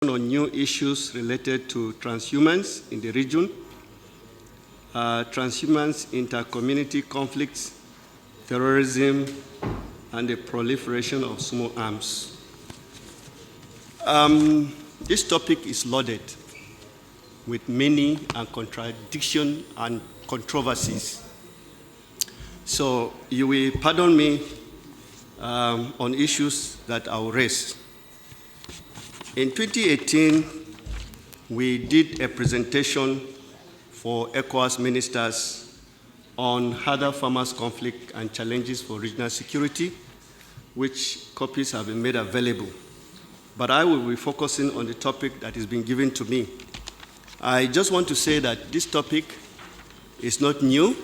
On new issues related to transhumance in the region, transhumance, intercommunity conflicts, terrorism, and the proliferation of small arms. This topic is loaded with many contradictions and controversies. So you will pardon me on issues that I will raise. In 2018, we did a presentation for ECOWAS ministers on other farmers' conflict and challenges for regional security, which copies have been made available. But I will be focusing on the topic that is being given to me. I just want to say that this topic is not new,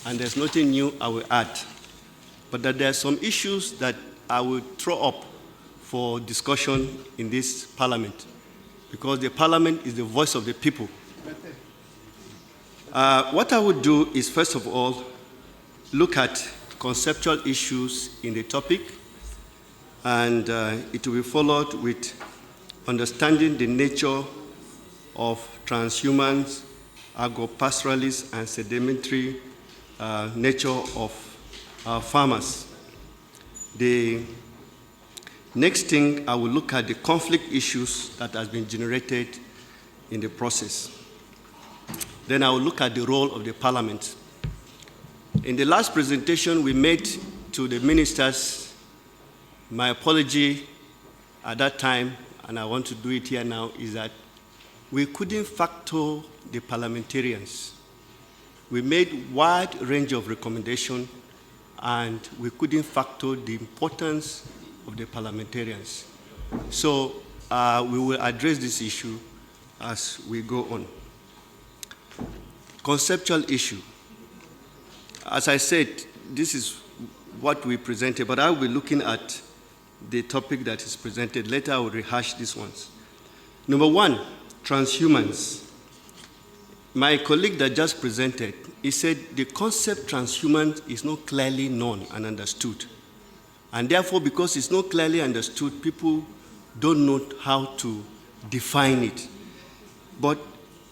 and there's nothing new I will add, but that there are some issues that I will throw up for discussion in this parliament, because the parliament is the voice of the people. What I would do is, first of all, look at conceptual issues in the topic, and it will be followed with understanding the nature of transhumance, agropastoralist, and sedimentary nature of farmers. The next thing, I will look at the conflict issues that has been generated in the process. Then I will look at the role of the parliament. In the last presentation we made to the ministers, my apology at that time, and I want to do it here now, is that we couldn't factor the parliamentarians. We made wide range of recommendations, and we couldn't factor the importance of the parliamentarians. So we will address this issue as we go on. Conceptual issue. As I said, this is what we presented, but I will be looking at the topic that is presented. Later I will rehash these ones. Number one, transhumance. My colleague that just presented, he said the concept transhumance is not clearly known and understood. And therefore, because it's not clearly understood, people don't know how to define it. But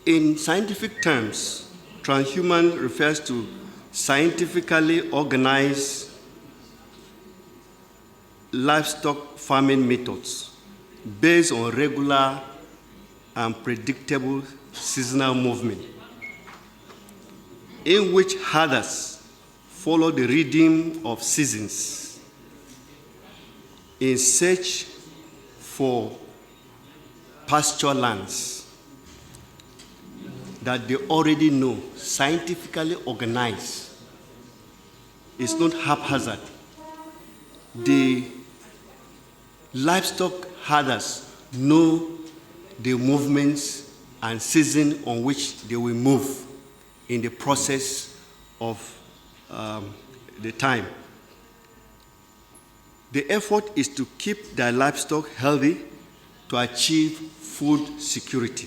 in scientific terms, transhuman refers to scientifically organized livestock farming methods based on regular and predictable seasonal movement, in which herders follow the rhythm of seasons in search for pasture lands that they already know, scientifically organized. It's not haphazard. The livestock herders know the movements and season on which they will move in the process of the time. The effort is to keep their livestock healthy to achieve food security.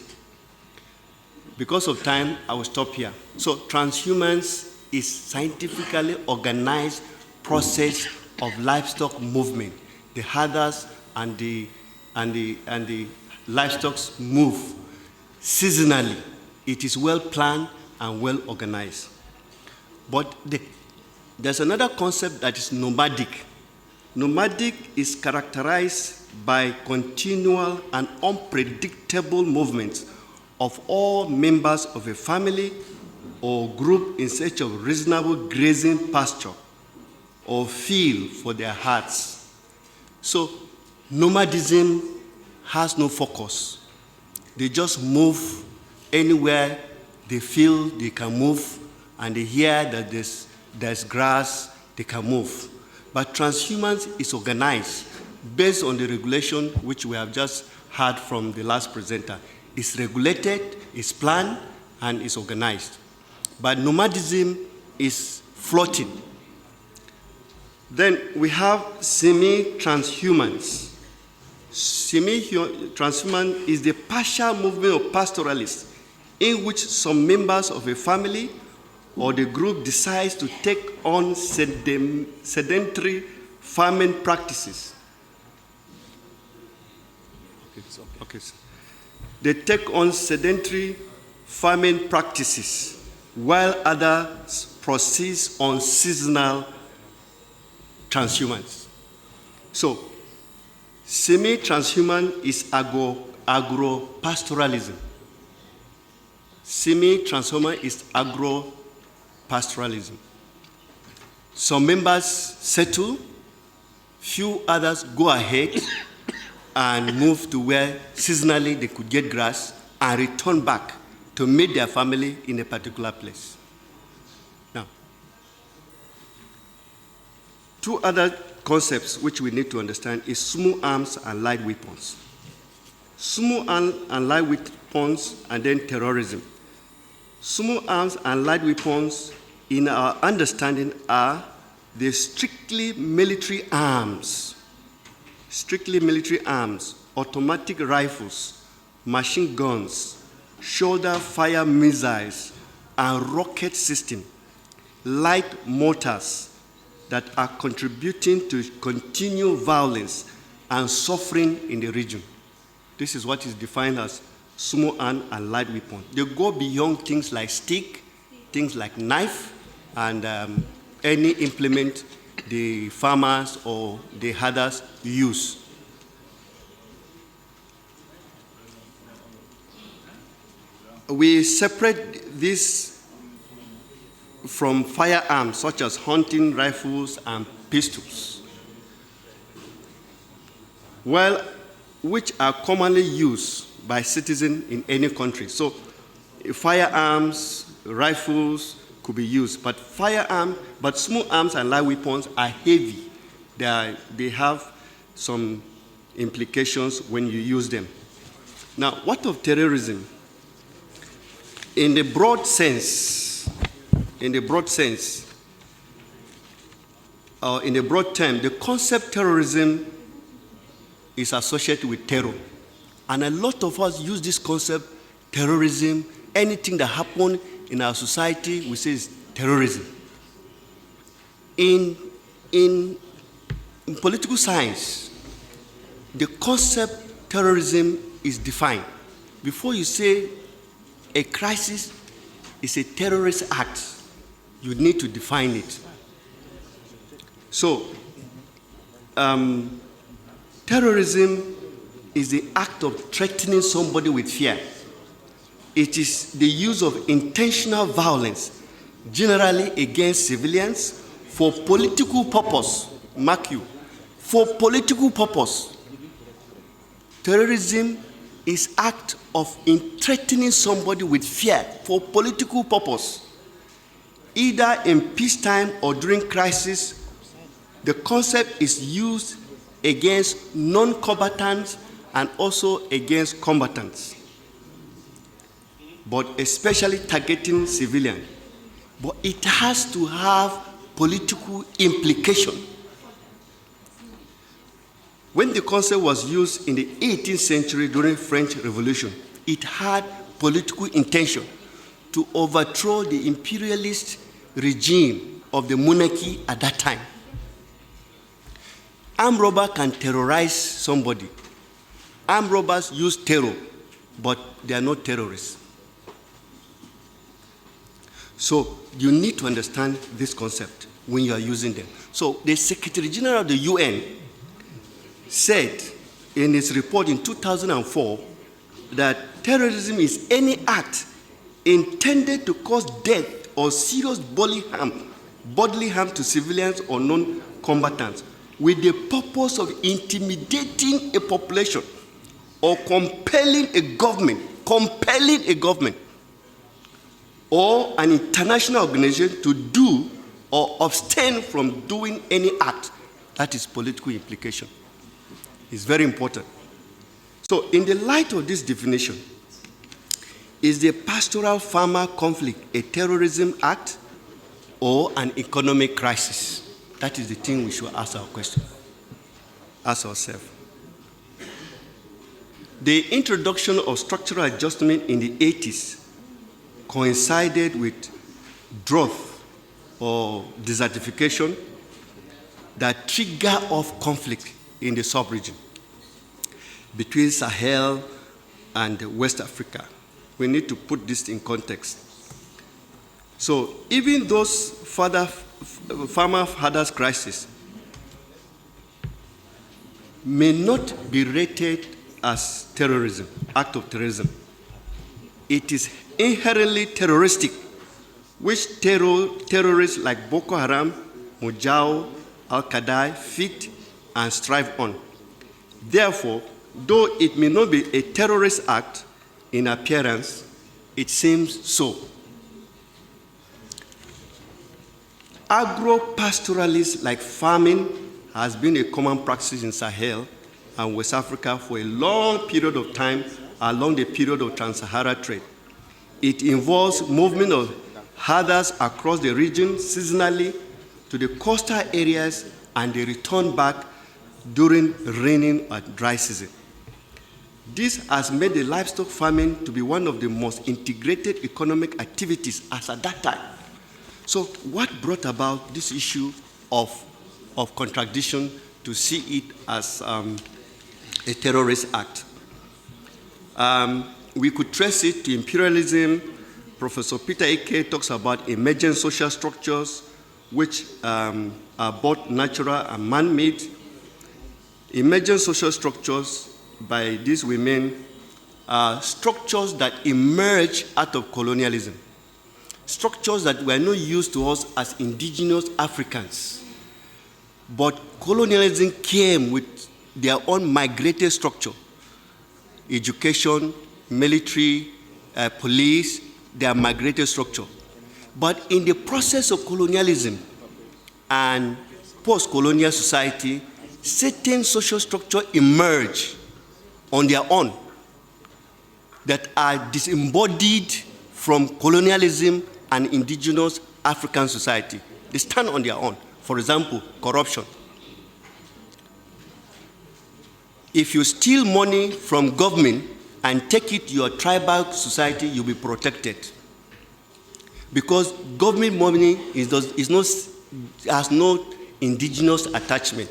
Because of time, I will stop here. So transhumance is scientifically organized process of livestock movement. The herders and the livestock move seasonally. It is well planned and well organized. But there's another concept that is nomadic. Nomadic is characterized by continual and unpredictable movements of all members of a family or group in search of reasonable grazing pasture or field for their herds. So nomadism has no focus. They just move anywhere they feel they can move, and they hear that there's grass, they can move. But transhumance is organized based on the regulation which we have just heard from the last presenter. It's regulated, it's planned, and it's organized. But nomadism is floating. Then we have semi-transhumance. Semi-transhumance is the partial movement of pastoralists in which some members of a family or the group decides to take on sedentary farming practices. It's okay. Okay. They take on sedentary farming practices, while others proceed on seasonal transhumance. So, semi-transhuman is agro-pastoralism. Semi-transhuman is agro-pastoralism. Some members settle, few others go ahead and move to where seasonally they could get grass and return back to meet their family in a particular place. Now, two other concepts which we need to understand is small arms and light weapons. Small arms and light weapons, and then terrorism. Small arms and light weapons, in our understanding, are the strictly military arms, automatic rifles, machine guns, shoulder-fire missiles, and rocket system, light mortars that are contributing to continued violence and suffering in the region. This is what is defined as small arm and light weapon. They go beyond things like stick, things like knife, and any implement the farmers or the herders use. We separate this from firearms such as hunting rifles and pistols, which are commonly used by citizens in any country. So firearms, rifles could be used, but small arms and light weapons are heavy. They have some implications when you use them. Now, what of terrorism? In the broad sense, or in the broad term, the concept terrorism is associated with terror. And a lot of us use this concept, terrorism, anything that happens in our society, we say is terrorism. In political science, the concept terrorism is defined. Before you say a crisis is a terrorist act, you need to define it. So, terrorism is the act of threatening somebody with fear. It is the use of intentional violence, generally against civilians, for political purpose. Mark you, for political purpose. Terrorism is act of threatening somebody with fear for political purpose. Either in peacetime or during crisis, the concept is used against non-combatants and also against combatants, but especially targeting civilians. But it has to have political implication. When the concept was used in the 18th century during French Revolution, it had political intention to overthrow the imperialist regime of the monarchy at that time. Armed robber can terrorize somebody. Armed robbers use terror, but they are not terrorists. So you need to understand this concept when you are using them. So the Secretary General of the UN said in his report in 2004 that terrorism is any act intended to cause death or serious bodily harm to civilians or non-combatants with the purpose of intimidating a population or compelling a government or an international organization to do or abstain from doing any act. That is political implication. It's very important. So in the light of this definition, is the pastoral farmer conflict a terrorism act or an economic crisis? That is the thing we should ask ourselves. The introduction of structural adjustment in the 80s coincided with drought or desertification that trigger off conflict in the sub-region. between Sahel and West Africa. We need to put this in context. So even those farmer fathers' crisis may not be rated as terrorism, act of terrorism. It is inherently terroristic, which terrorists like Boko Haram, Mujahideen, Al-Qaeda feed and strive on. Therefore, though it may not be a terrorist act in appearance, it seems so. Agro-pastoralists like farming has been a common practice in Sahel and West Africa for a long period of time along the period of trans-Saharan trade. It involves movement of herders across the region seasonally to the coastal areas, and they return back during rainy and dry season. This has made the livestock farming to be one of the most integrated economic activities as at that time. So what brought about this issue of contradiction to see it as a terrorist act? We could trace it to imperialism. Professor Peter Eke talks about emergent social structures, which are both natural and man-made. Emergent social structures, by this we mean structures that emerge out of colonialism, structures that were not used to us as indigenous Africans. But colonialism came with their own migrated structure: education, military, police, their migrated structure. But in the process of colonialism and post-colonial society, certain social structures emerge on their own that are disembodied from colonialism and indigenous African society. They stand on their own. For example, corruption. If you steal money from government and take it to your tribal society, you'll be protected. Because government money has no indigenous attachment.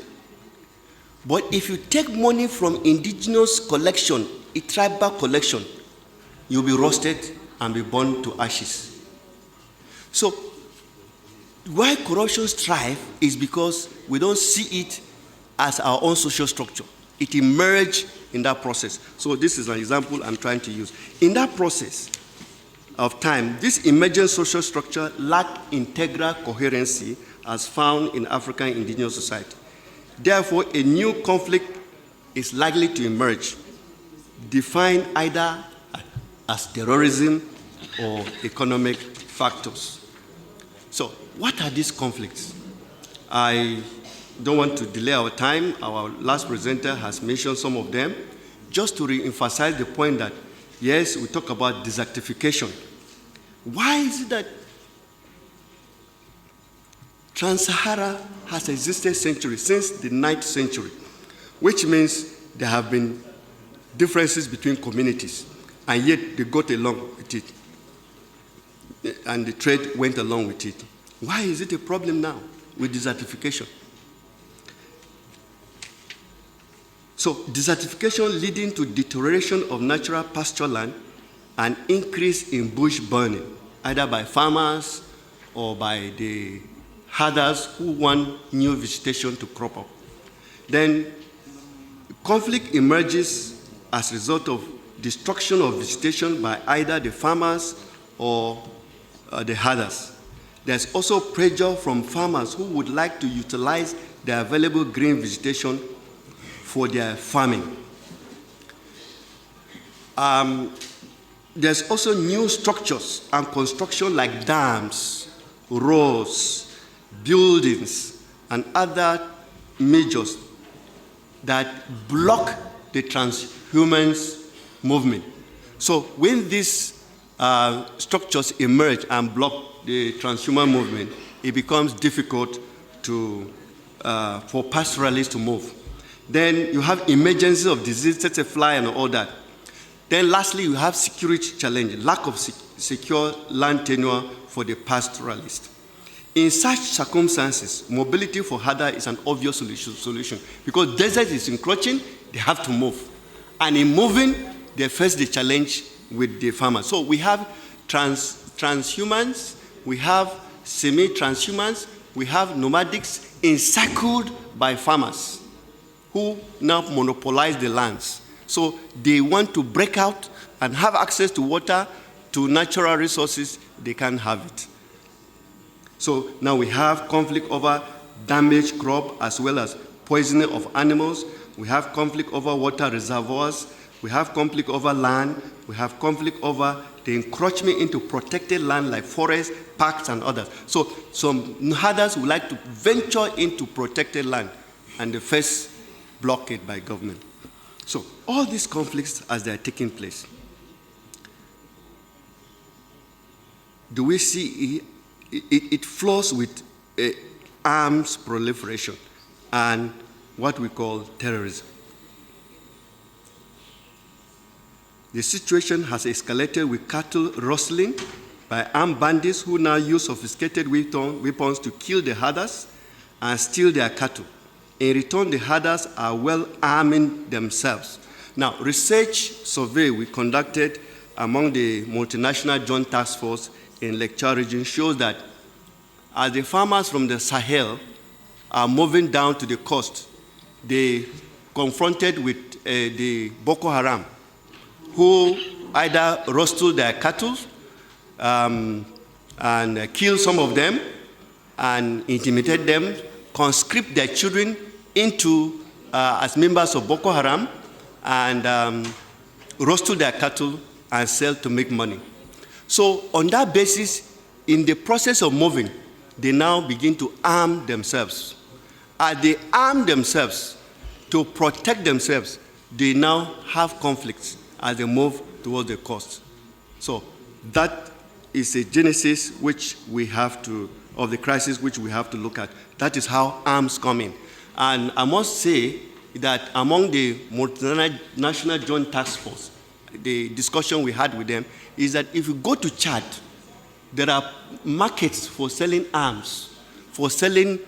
But if you take money from indigenous collection, a tribal collection, you'll be roasted and be burned to ashes. So why corruption strives is because we don't see it as our own social structure. It emerged in that process. So this is an example I'm trying to use. In that process of time, this emergent social structure lacked integral coherency as found in African indigenous society. Therefore, a new conflict is likely to emerge, defined either as terrorism or economic factors. So, what are these conflicts? I don't want to delay our time. Our last presenter has mentioned some of them. Just to re-emphasize the point that, yes, we talk about desertification. Why is it that Trans-Sahara has existed since the 9th century, which means there have been differences between communities, and yet they got along with it, and the trade went along with it. Why is it a problem now with desertification? So desertification leading to deterioration of natural pasture land and increase in bush burning, either by farmers or by the herders who want new vegetation to crop up. Then conflict emerges as a result of destruction of vegetation by either the farmers or the herders. There's also pressure from farmers who would like to utilize the available green vegetation for their farming. There's also new structures and construction like dams, roads, buildings, and other measures that block the transhumance movement. So when these structures emerge and block the transhuman movement, it becomes difficult for pastoralists to move. Then you have emergencies of disease, such as fly and all that. Then lastly, you have security challenge, lack of secure land tenure for the pastoralist. In such circumstances, mobility for herder is an obvious solution because desert is encroaching, they have to move. And in moving, they face the challenge with the farmers. So we have transhumans, we have semi-transhumans, we have nomadics encircled by farmers who now monopolize the lands. So they want to break out and have access to water, to natural resources. They can't have it. So now we have conflict over damaged crop as well as poisoning of animals. We have conflict over water reservoirs. We have conflict over land. We have conflict over the encroachment into protected land like forests, parks, and others. So some others would like to venture into protected land, and they face blockade by government. So all these conflicts as they are taking place, do we see it flows with arms proliferation and what we call terrorism. The situation has escalated with cattle rustling by armed bandits who now use sophisticated weapons to kill the herders and steal their cattle. In return, the herders are well arming themselves. Now, research survey we conducted among the multinational joint task force in Lake Chad region shows that as the farmers from the Sahel are moving down to the coast, they confronted with the Boko Haram, who either rustle their cattle and kill some of them and intimidate them, conscript their children into as members of Boko Haram and rustle their cattle and sell to make money. So on that basis, in the process of moving, they now begin to arm themselves. As they arm themselves to protect themselves, they now have conflicts as they move towards the coast. So that is a genesis which we have to, of the crisis which we have to look at. That is how arms come in. And I must say that among the multinational joint task force, the discussion we had with them is that if you go to Chad, there are markets for selling arms, for selling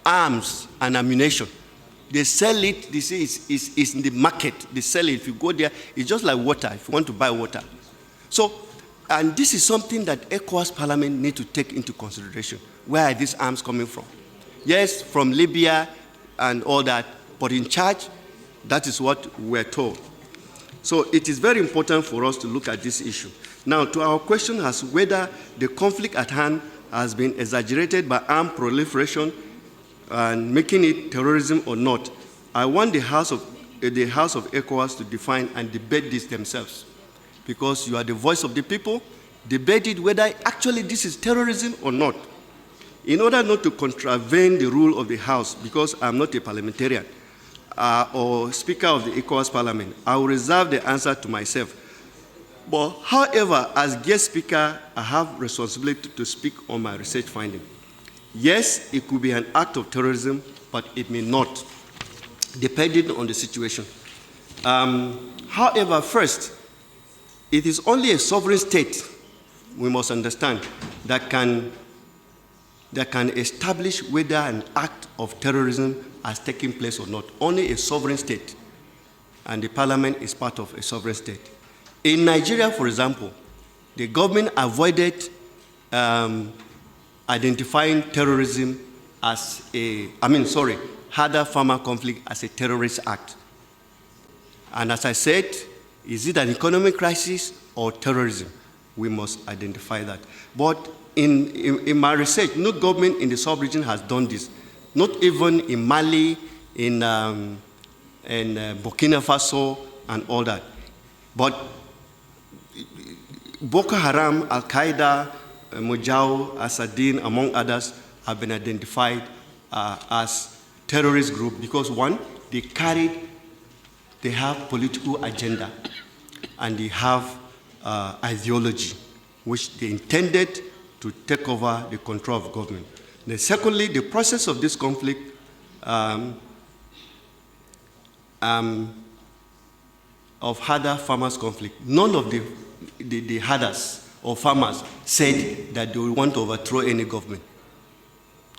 arms and ammunition. They sell it, they say it's in the market. They sell it. If you go there, it's just like water, if you want to buy water. So, and this is something that ECOWAS Parliament need to take into consideration. Where are these arms coming from? Yes, from Libya and all that, but in Chad, that is what we're told. So it is very important for us to look at this issue. Now, to our question as whether the conflict at hand has been exaggerated by armed proliferation and making it terrorism or not, I want the House of ECOWAS to define and debate this themselves. Because you are the voice of the people, debate it whether actually this is terrorism or not. In order not to contravene the rule of the House, because I'm not a parliamentarian or Speaker of the ECOWAS Parliament, I will reserve the answer to myself. But however, as guest speaker, I have responsibility to speak on my research finding. Yes, it could be an act of terrorism, but it may not, depending on the situation. However, first, it is only a sovereign state, we must understand, that can establish whether an act of terrorism has taken place or not. Only a sovereign state, and the parliament is part of a sovereign state. In Nigeria, for example, the government avoided identifying terrorism as herder-farmer conflict as a terrorist act. And as I said, is it an economic crisis or terrorism? We must identify that. But in my research, no government in the sub-region has done this. Not even in Mali, in Burkina Faso, and all that. But Boko Haram, Al-Qaeda, Mujahideen, Asadin, among others, have been identified as terrorist group because one, they have political agenda and they have ideology, which they intended to take over the control of government. Then secondly, the process of this conflict of herder-farmers conflict, none of the herders or farmers said that they want to overthrow any government.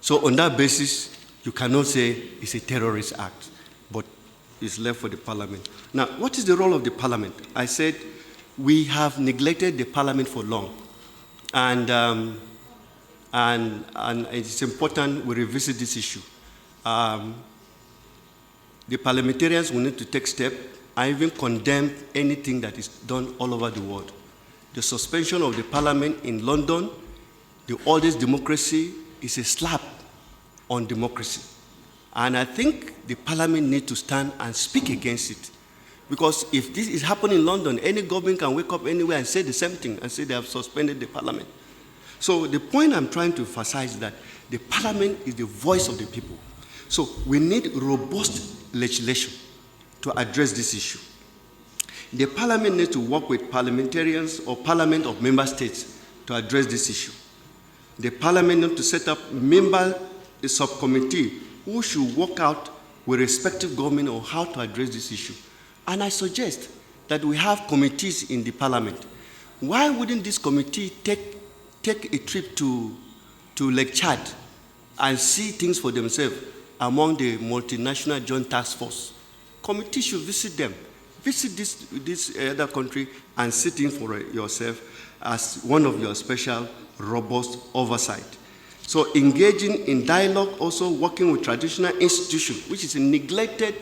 So on that basis, you cannot say it's a terrorist act. But is left for the parliament. Now, what is the role of the parliament? I said we have neglected the parliament for long. And it's important we revisit this issue. The parliamentarians will need to take steps. I even condemn anything that is done all over the world. The suspension of the parliament in London, the oldest democracy, is a slap on democracy. And I think the parliament needs to stand and speak against it. Because if this is happening in London, any government can wake up anywhere and say the same thing and say they have suspended the parliament. So the point I'm trying to emphasize is that the parliament is the voice of the people. So we need robust legislation to address this issue. The parliament needs to work with parliamentarians or parliament of member states to address this issue. The parliament needs to set up a subcommittee who should work out with respective government on how to address this issue. And I suggest that we have committees in the parliament. Why wouldn't this committee take a trip to Lake Chad and see things for themselves among the multinational joint task force? Committee should visit them. Visit this other country and see things for yourself as one of your special, robust oversight. So engaging in dialogue, also working with traditional institutions, which is neglected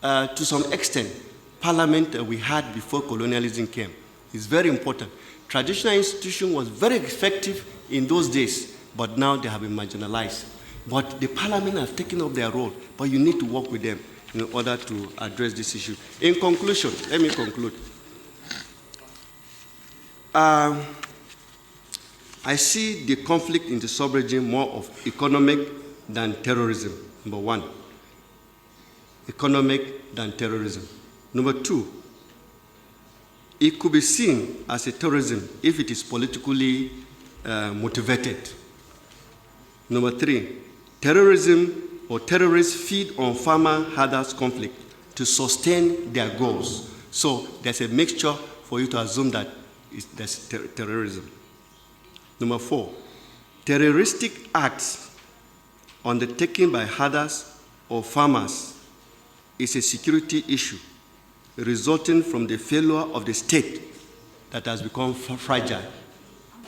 to some extent. Parliament we had before colonialism came is very important. Traditional institution was very effective in those days, but now they have been marginalized. But the parliament has taken up their role, but you need to work with them in order to address this issue. In conclusion, let me conclude. I see the conflict in the sub-region more of economic than terrorism, number one. Economic than terrorism. Number two, it could be seen as a terrorism if it is politically motivated. Number three, terrorism or terrorists feed on farmer-herders conflict to sustain their goals. So there's a mixture for you to assume that there's terrorism. Number four, terroristic acts undertaken by herders or farmers is a security issue resulting from the failure of the state that has become fragile.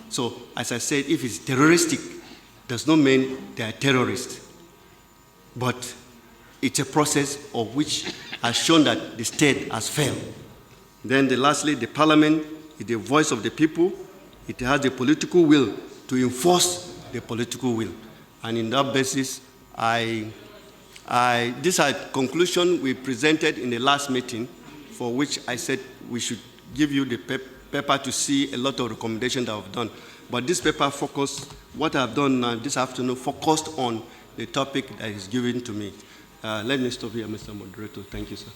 So, as I said, if it's terroristic, does not mean they are terrorists. But it's a process of which has shown that the state has failed. Then lastly, the parliament is the voice of the people. It has the political will to enforce the political will. And in that basis, these are conclusions we presented in the last meeting, for which I said we should give you the paper to see a lot of recommendations that I've done. But this paper focused, what I've done this afternoon, focused on the topic that is given to me. Let me stop here, Mr. Moderator. Thank you, sir.